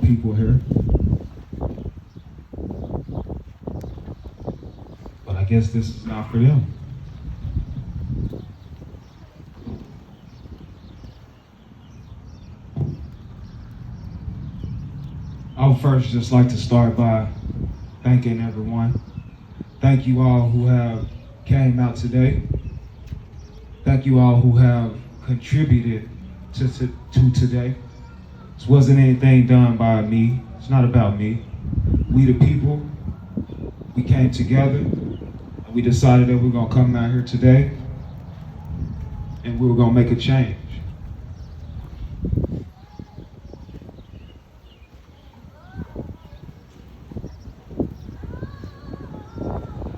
people here. But I guess this is not for them. I would first just like to start by thanking everyone. Thank you all who have came out today. Thank you all who have contributed to today. This wasn't anything done by me. It's not about me. We the people, we came together and we decided that we're gonna come out here today and we were gonna make a change.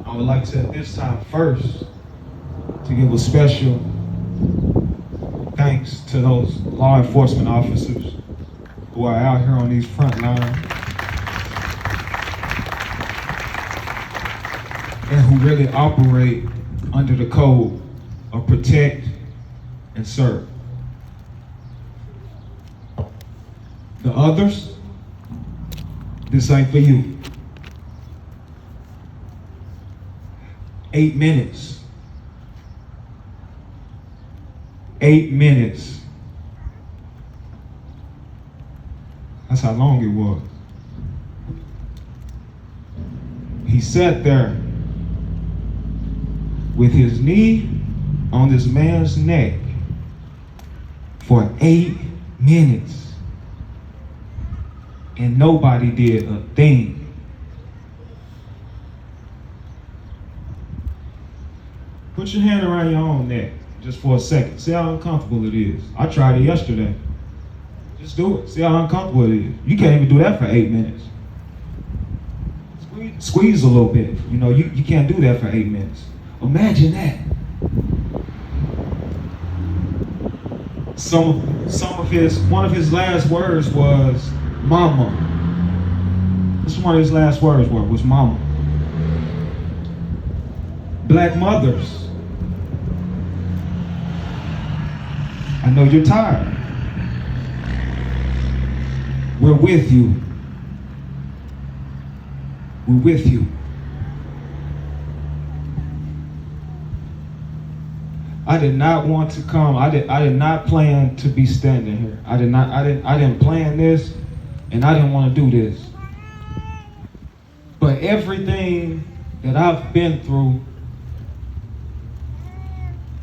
I would like to, at this time first, to give a special thanks to those law enforcement officers who are out here on these front lines and who really operate under the code of protect and serve. The others, this ain't for you. 8 minutes. 8 minutes. That's how long it was. He sat there with his knee on this man's neck for 8 minutes. And nobody did a thing. Put your hand around your own neck just for a second. See how uncomfortable it is. I tried it yesterday. Just do it. See how uncomfortable it is. You can't even do that for 8 minutes. Squeeze a little bit. You know, you can't do that for 8 minutes. Imagine that. One of his last words was mama. This is one of his last words was mama. Black mothers, I know you're tired. We're with you. We're with you. I did not want to come. I did not plan to be standing here. I didn't plan this, and I didn't want to do this. But everything that I've been through,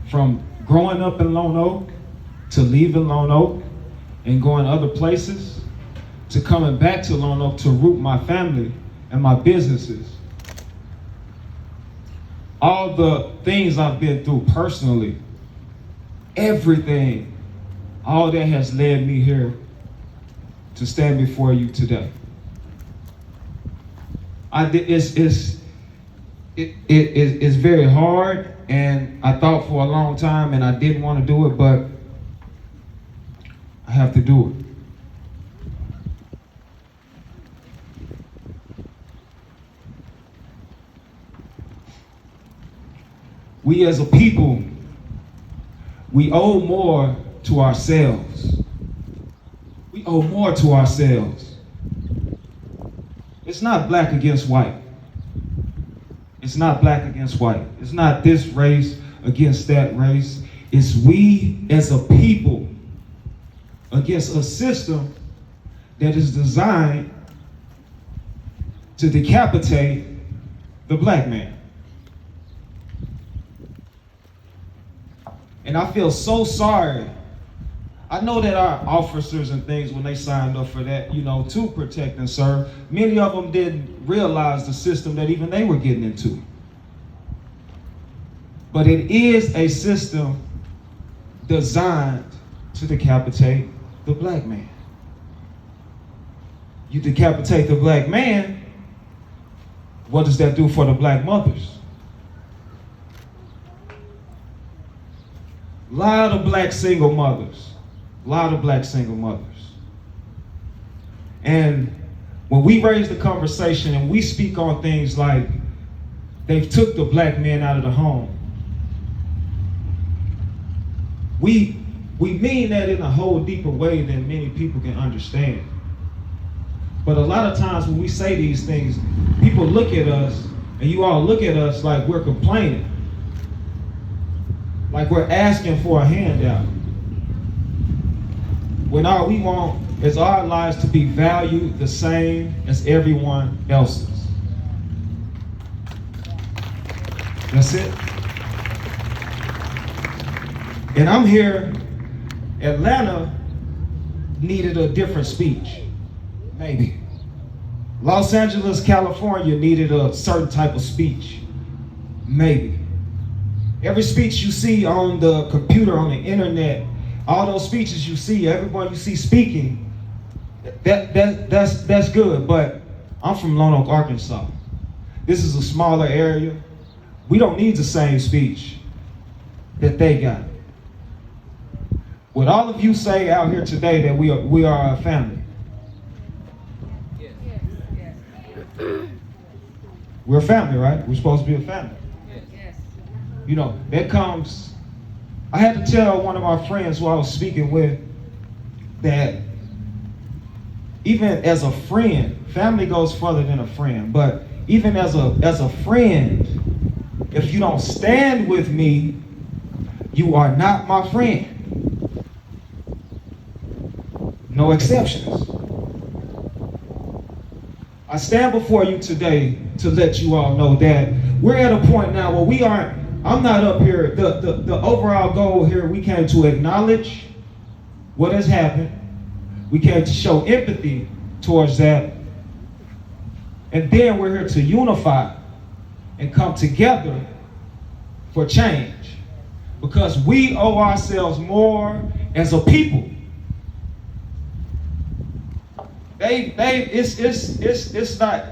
from growing up in Lone Oak, to leaving Lone Oak and going other places, to coming back to Lone Oak to root my family and my businesses. All the things I've been through personally, everything, all that has led me here to stand before you today. It's very hard, and I thought for a long time and I didn't want to do it, but I have to do it. We as a people, we owe more to ourselves. We owe more to ourselves. It's not black against white. It's not black against white. It's not this race against that race. It's we as a people against a system that is designed to decapitate the black man. And I feel so sorry. I know that our officers and things, when they signed up for that, to protect and serve, many of them didn't realize the system that even they were getting into. But it is a system designed to decapitate the black man. You decapitate the black man, what does that do for the black mothers? A lot of black single mothers. And when we raise the conversation and we speak on things like they've took the black man out of the home, we mean that in a whole deeper way than many people can understand. But a lot of times when we say these things, people look at us, and you all look at us like we're complaining. Like we're asking for a handout. When all we want is our lives to be valued the same as everyone else's. That's it. And I'm here, Atlanta needed a different speech. Maybe. Los Angeles, California needed a certain type of speech. Maybe. Every speech you see on the computer, on the internet, all those speeches you see, everyone you see speaking, that's good. But I'm from Lone Oak, Arkansas. This is a smaller area. We don't need the same speech that they got. Would all of you say out here today that we are a family? Yes. We're a family, right? We're supposed to be a family. Yes. You know, that comes. I had to tell one of my friends who I was speaking with that even as a friend, family goes further than a friend, but even as a friend, if you don't stand with me, you are not my friend. No exceptions. I stand before you today to let you all know that we're at a point now where I'm not up here. The overall goal here, we came to acknowledge what has happened. We came to show empathy towards that. And then we're here to unify and come together for change. Because we owe ourselves more as a people. It's not,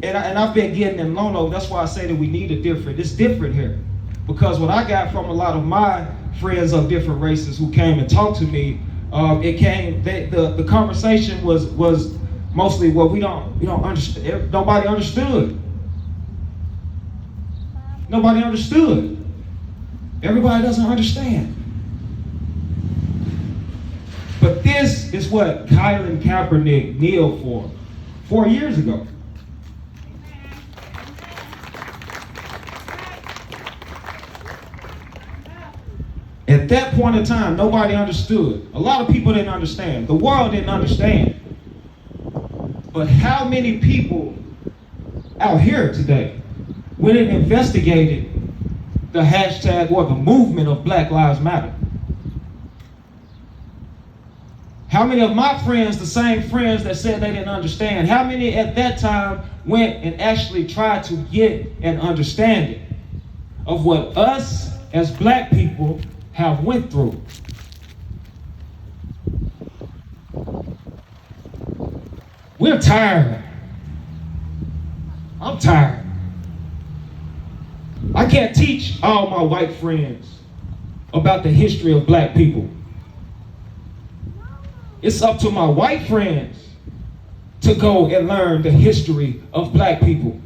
and I've been getting in Lone Oak. That's why I say that we need it's different here. Because what I got from a lot of my friends of different races who came and talked to me, the conversation was mostly, well, we don't understand. Nobody understood. Nobody understood. Everybody doesn't understand. But this is what Colin Kaepernick kneeled for 4 years ago. At that point in time, nobody understood. A lot of people didn't understand. The world didn't understand. But how many people out here today went and investigated the hashtag or the movement of Black Lives Matter? How many of my friends, the same friends that said they didn't understand, how many at that time went and actually tried to get an understanding of what us as black people have went through? We're tired. I'm tired. I can't teach all my white friends about the history of black people. It's up to my white friends to go and learn the history of black people.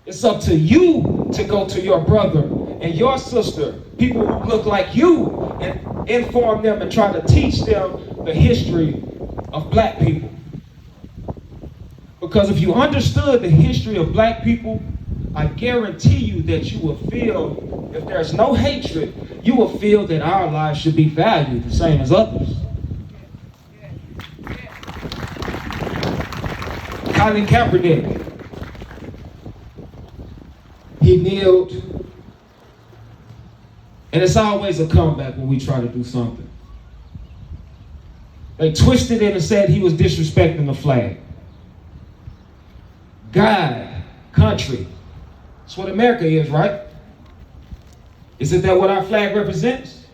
It's up to you to go to your brother and your sister, people who look like you, and inform them and try to teach them the history of black people. Because if you understood the history of black people, I guarantee you that you will feel, if there's no hatred, you will feel that our lives should be valued the same as others. Colin Kaepernick, he kneeled, and it's always a comeback when we try to do something. They twisted it and said he was disrespecting the flag. God, country, that's what America is, right? Isn't that what our flag represents?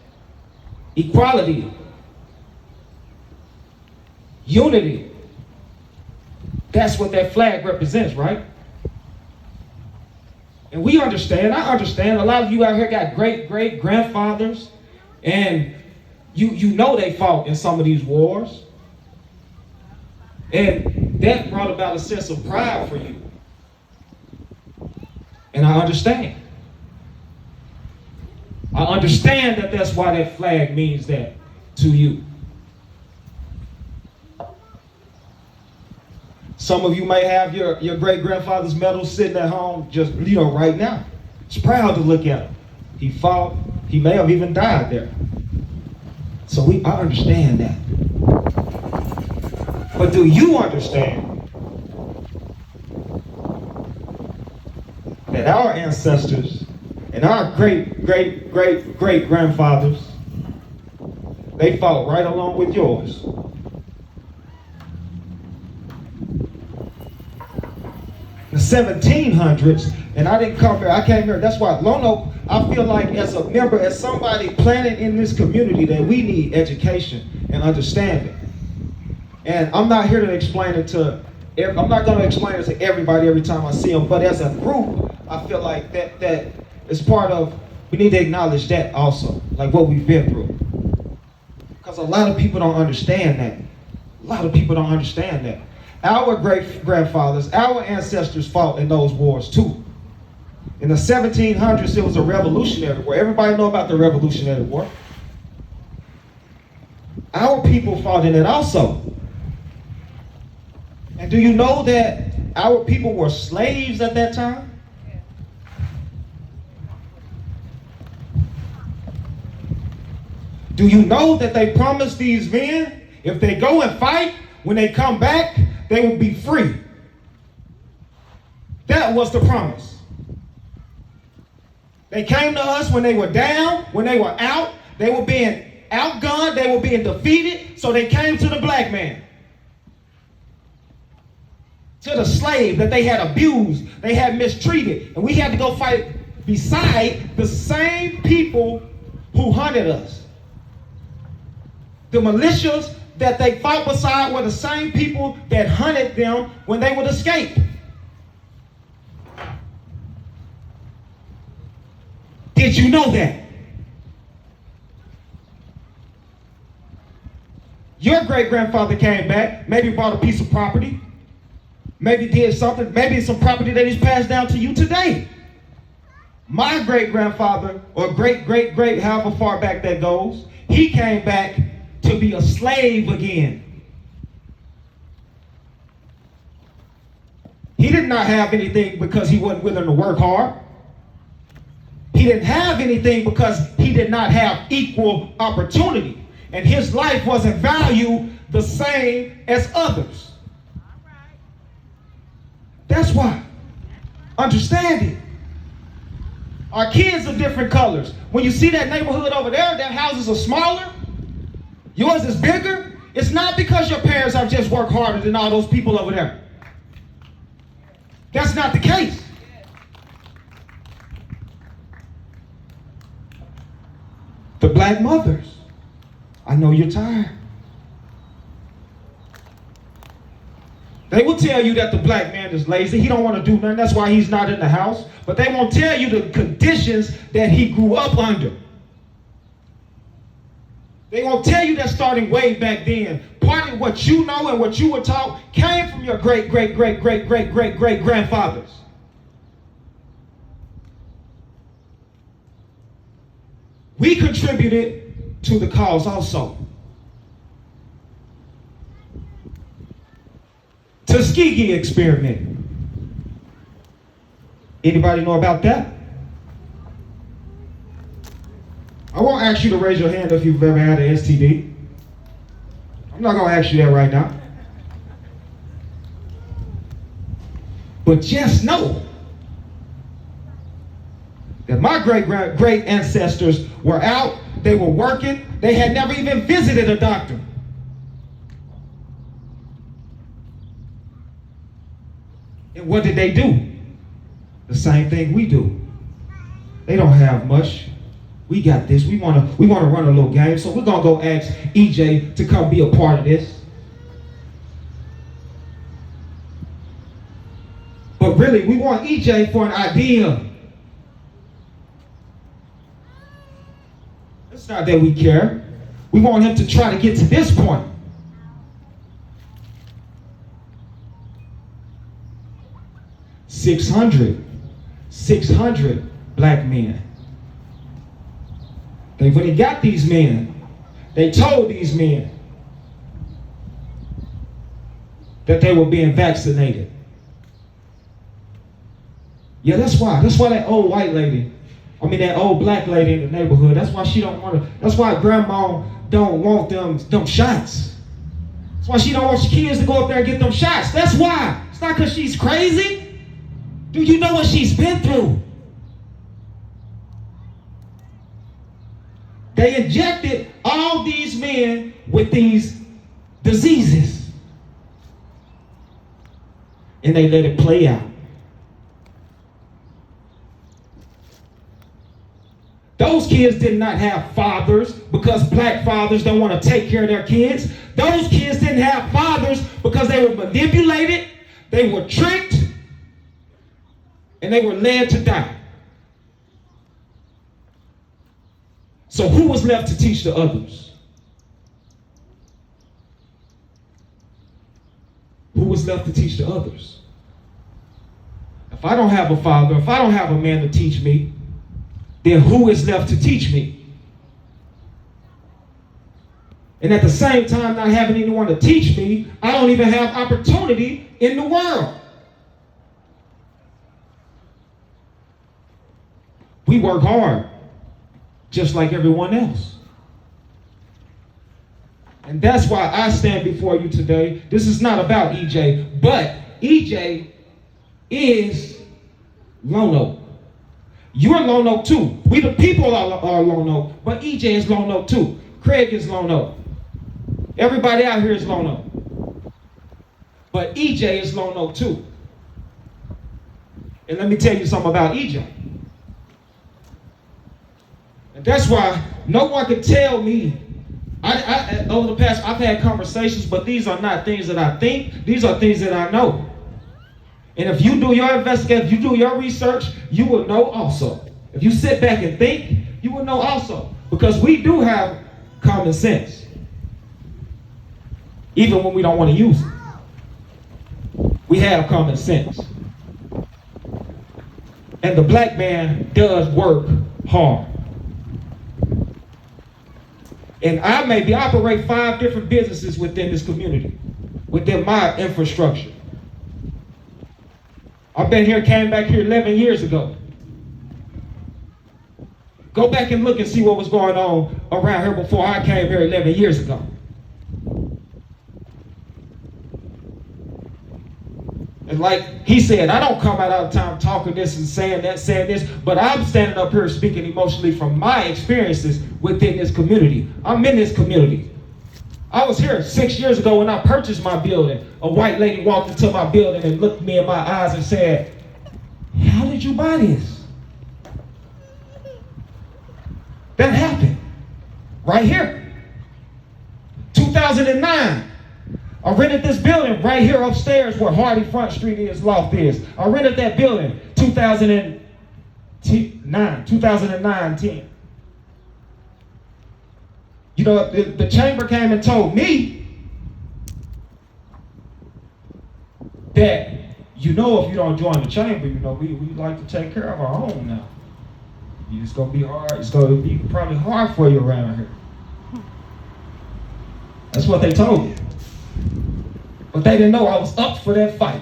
Equality, unity. That's what that flag represents, right? And we understand, I understand, a lot of you out here got great-great-grandfathers, and you know they fought in some of these wars. And that brought about a sense of pride for you. And I understand. I understand that that's why that flag means that to you. Some of you may have your great-grandfather's medals sitting at home just, right now. It's proud to look at him. He fought. He may have even died there. So I understand that. But do you understand that our ancestors and our great-great-great-great-grandfathers, they fought right along with yours? The 1700s, and I didn't come here, I came here, that's why Lonoke, I feel like as a member, as somebody planted in this community, that we need education and understanding. And I'm not here to explain it I'm not going to explain it to everybody every time I see them, but as a group, I feel like that is part of, we need to acknowledge that also, like what we've been through. Because a lot of people don't understand that. A lot of people don't understand that. Our great-grandfathers, our ancestors fought in those wars too. In the 1700s, it was a revolutionary war. Everybody know about the Revolutionary War. Our people fought in it also. And do you know that our people were slaves at that time? Do you know that they promised these men, if they go and fight, when they come back, they will be free? That was the promise. They came to us when they were down, when they were out. They were being outgunned, they were being defeated, so they came to the black man. To the slave that they had abused, they had mistreated. And we had to go fight beside the same people who hunted us. The militias that they fought beside were the same people that hunted them when they would escape. Did you know that? Your great-grandfather came back, maybe bought a piece of property, maybe did something, maybe it's some property that he's passed down to you today. My great-grandfather, or great-great-great, however far back that goes, he came back to be a slave again. He did not have anything because he wasn't willing to work hard. He didn't have anything because he did not have equal opportunity. And his life wasn't valued the same as others. That's why. Understand it. Our kids are different colors. When you see that neighborhood over there, that houses are smaller, yours is bigger, it's not because your parents have just worked harder than all those people over there. That's not the case. The black mothers, I know you're tired. They will tell you that the black man is lazy. He don't want to do nothing. That's why he's not in the house. But they won't tell you the conditions that he grew up under. They won't tell you that starting way back then, part of what you know and what you were taught came from your great-great-great-great-great-great-great-grandfathers. We contributed to the cause also. Tuskegee experiment. Anybody know about that? I won't ask you to raise your hand if you've ever had an STD. I'm not going to ask you that right now. But just know that my great ancestors were out, they were working, they had never even visited a doctor. And what did they do? The same thing we do. They don't have much. We got this. We want to run a little game, so we're going to go ask EJ to come be a part of this. But really, we want EJ for an idea. It's not that we care. We want him to try to get to this point. Six hundred black men. When he got these men, they told these men, that they were being vaccinated. Yeah, that's why. That's why that old white lady, that old black lady in the neighborhood, that's why she don't want to, that's why grandma don't want them shots. That's why she don't want your kids to go up there and get them shots. That's why. It's not because she's crazy. Do you know what she's been through? They injected all these men with these diseases. And they let it play out. Those kids did not have fathers because black fathers don't want to take care of their kids. Those kids didn't have fathers because they were manipulated, they were tricked, and they were led to die. So who was left to teach the others? Who was left to teach the others? If I don't have a father, if I don't have a man to teach me, then who is left to teach me? And at the same time, not having anyone to teach me, I don't even have opportunity in the world. We work hard, just like everyone else. And that's why I stand before you today. This is not about EJ, but EJ is Lone Oak. You're Lone Oak too. We the people are Lone Oak, but EJ is Lone Oak too. Craig is Lone Oak. Everybody out here is Lone Oak. But EJ is Lone Oak too. And let me tell you something about EJ. And that's why no one can tell me, over the past, I've had conversations, but these are not things that I think. These are things that I know. And if you do your investigation, if you do your research, you will know also. If you sit back and think, you will know also. Because we do have common sense. Even when we don't want to use it. We have common sense. And the black man does work hard. And I maybe operate 5 different businesses within this community, within my infrastructure. I've been here, came back here 11 years ago. Go back and look and see what was going on around here before I came here 11 years ago. And like he said, I don't come out all the time talking this and saying this, but I'm standing up here speaking emotionally from my experiences within this community. I'm in this community. I was here 6 years ago when I purchased my building. A white lady walked into my building and looked me in my eyes and said, "How did you buy this?" That happened right here. 2009. I rented this building right here upstairs where Hardy Front Street is, Loft is. I rented that building 2009, 10. You know, the chamber came and told me that, if you don't join the chamber, we like to take care of our own now. It's going to be hard. It's going to be probably hard for you around here. That's what they told me. But they didn't know I was up for that fight.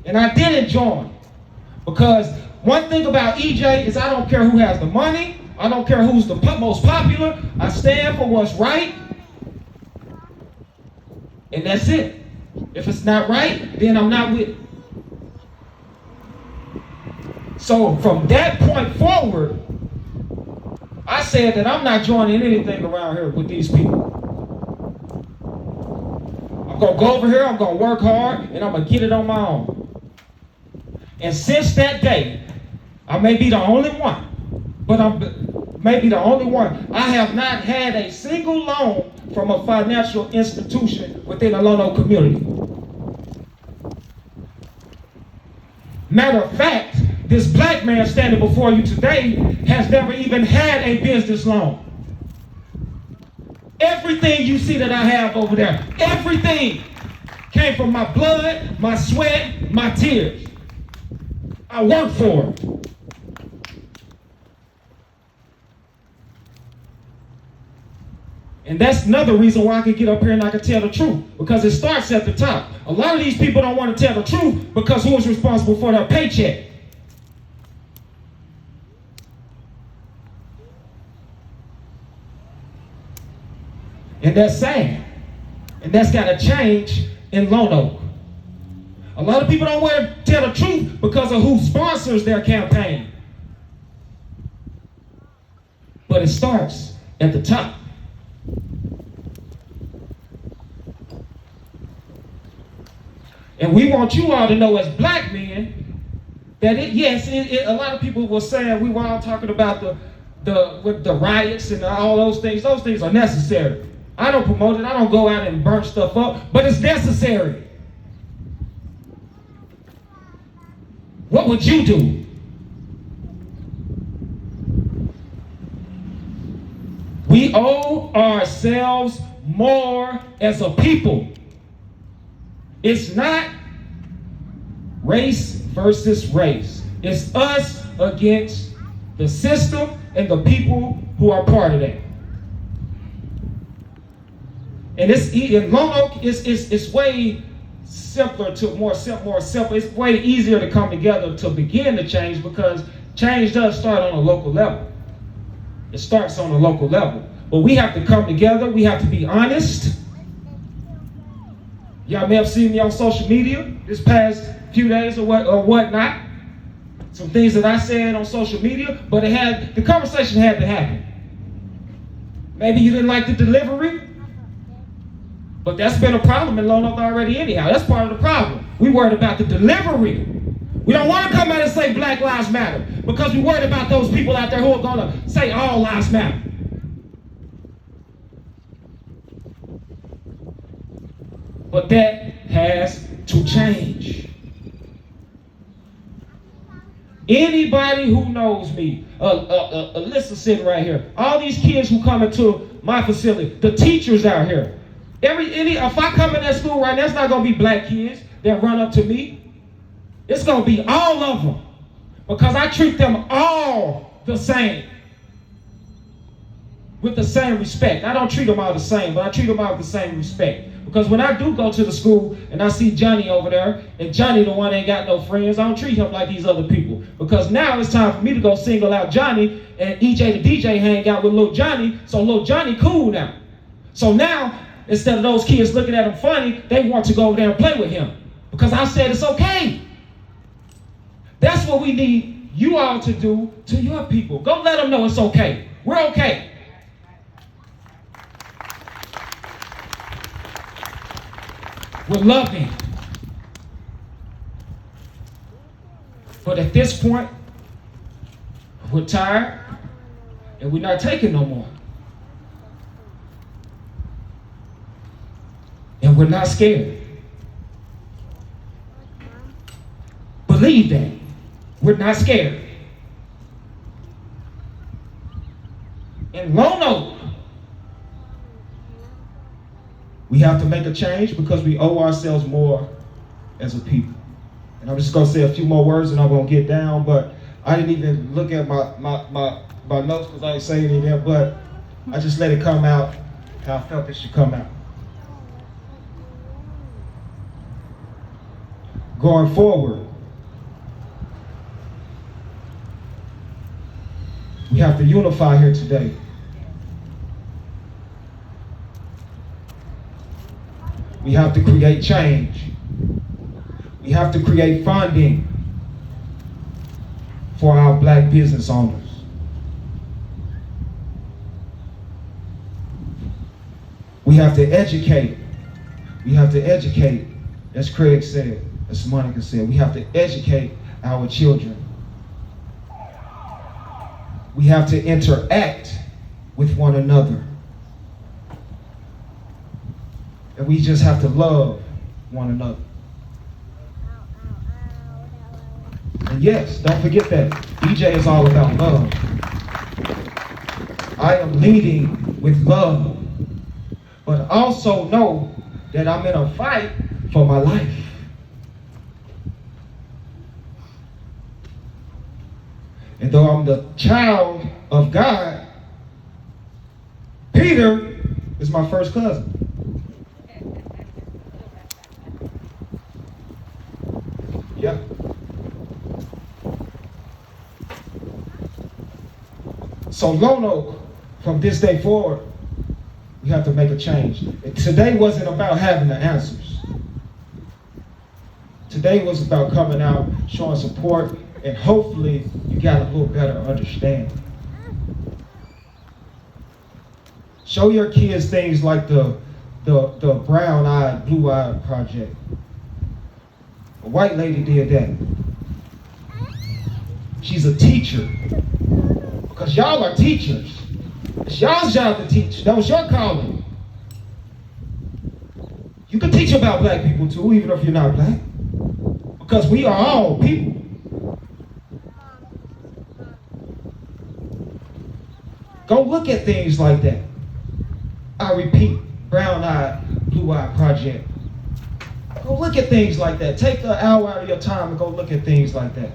And I didn't join. Because one thing about EJ is I don't care who has the money. I don't care who's the most popular. I stand for what's right. And that's it. If it's not right, then I'm not with it. So from that point forward, I said that I'm not joining anything around here with these people. I'm going to go over here, I'm going to work hard, and I'm going to get it on my own. And since that day, I may be the only one, but I'm maybe the only one. I have not had a single loan from a financial institution within the Lone Oak community. Matter of fact, this black man standing before you today has never even had a business loan. Everything you see that I have over there, everything came from my blood, my sweat, my tears. I worked for it. And that's another reason why I can get up here and I can tell the truth, because it starts at the top. A lot of these people don't want to tell the truth because who is responsible for their paycheck? And that's sad. And that's got to change in Lone Oak. A lot of people don't want to tell the truth because of who sponsors their campaign. But it starts at the top. And we want you all to know as black men that a lot of people were saying, we were all talking about the riots and all those things. Those things are necessary. I don't promote it. I don't go out and burn stuff up, but it's necessary. What would you do? We owe ourselves more as a people. It's not race versus race. It's us against the system and the people who are part of that. And in Lone Oak, it's way simpler to more simple. It's way easier to come together to begin to change, because change does start on a local level. It starts on a local level. But we have to come together. We have to be honest. Y'all may have seen me on social media this past few days or whatnot. Some things that I said on social media, but the conversation had to happen. Maybe you didn't like the delivery, but that's been a problem in Lone Oak already anyhow. That's part of the problem. We worried about the delivery. We don't want to come out and say Black Lives Matter because we worried about those people out there who are going to say all lives matter. But that has to change. Anybody who knows me, Alyssa sitting right here, all these kids who come into my facility, the teachers out here, if I come in that school right now, it's not going to be black kids that run up to me. It's going to be all of them, because I treat them all the same, with the same respect. I don't treat them all the same, but I treat them all with the same respect. Because when I do go to the school and I see Johnny over there, and Johnny the one ain't got no friends, I don't treat him like these other people. Because now it's time for me to go single out Johnny, and EJ the DJ hang out with Lil Johnny, so Lil Johnny cool now. So now, instead of those kids looking at him funny, they want to go over there and play with him. Because I said it's okay. That's what we need you all to do to your people. Go let them know it's okay. We're okay. We're loving. But at this point, we're tired and we're not taking no more. And we're not scared. Believe that. We're not scared. In Lone Oak, we have to make a change because we owe ourselves more as a people. And I'm just going to say a few more words and I'm going to get down, but I didn't even look at my notes because I didn't say anything there, but I just let it come out how I felt it should come out. Going forward, we have to unify here today. We have to create change. We have to create funding for our black business owners. We have to educate. We have to educate, as Craig said, as Monica said, we have to educate our children. We have to interact with one another. And we just have to love one another. And yes, don't forget that DJ is all about love. I am leading with love, but also know that I'm in a fight for my life. And though I'm the child of God, Peter It's my first cousin. Yep. So Lone Oak, from this day forward, we have to make a change. Today wasn't about having the answers. Today was about coming out, showing support, and hopefully you got a little better understanding. Show your kids things like the brown-eyed, blue-eyed project. A white lady did that. She's a teacher. Because y'all are teachers. It's y'all's job to teach. That was your calling. You can teach about black people too, even if you're not black. Because we are all people. Go look at things like that. I repeat, brown-eyed, blue-eyed project. Go look at things like that. Take an hour out of your time and go look at things like that.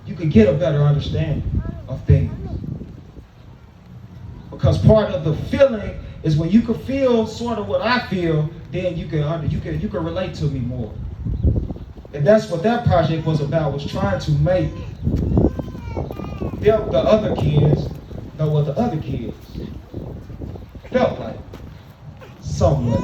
You can get a better understanding of things. Because part of the feeling is when you can feel sort of what I feel, then you can relate to me more. And that's what that project was about, was trying to make the other kids know what the other kids felt like, somewhat.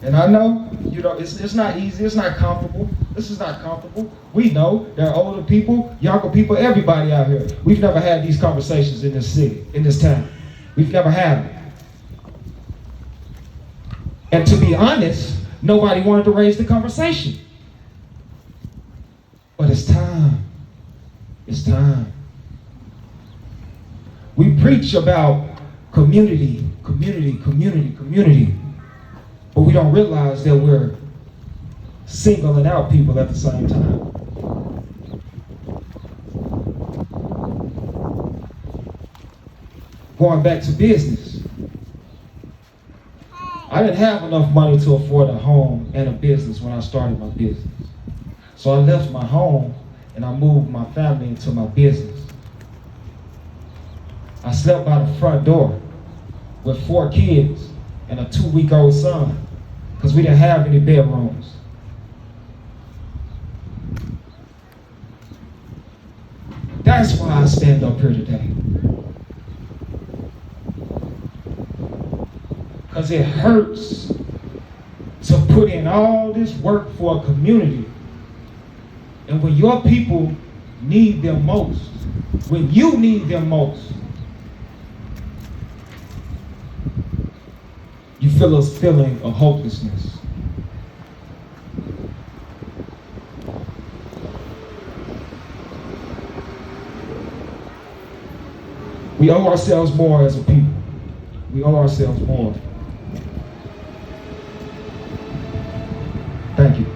And I know, it's not easy, it's not comfortable. This is not comfortable. We know there are older people, younger people, everybody out here. We've never had these conversations in this city, in this town. We've never had them. And to be honest, nobody wanted to raise the conversation. But it's time. It's time. We preach about community, community, community, community. But we don't realize that we're singling out people at the same time. Going back to business. I didn't have enough money to afford a home and a business when I started my business. So I left my home and I moved my family into my business. I slept by the front door with 4 kids and a 2-week-old son because we didn't have any bedrooms. That's why I stand up here today. Because it hurts to put in all this work for a community. And when your people need them most, when you need them most, you feel a feeling of hopelessness. We owe ourselves more as a people. We owe ourselves more. Thank you.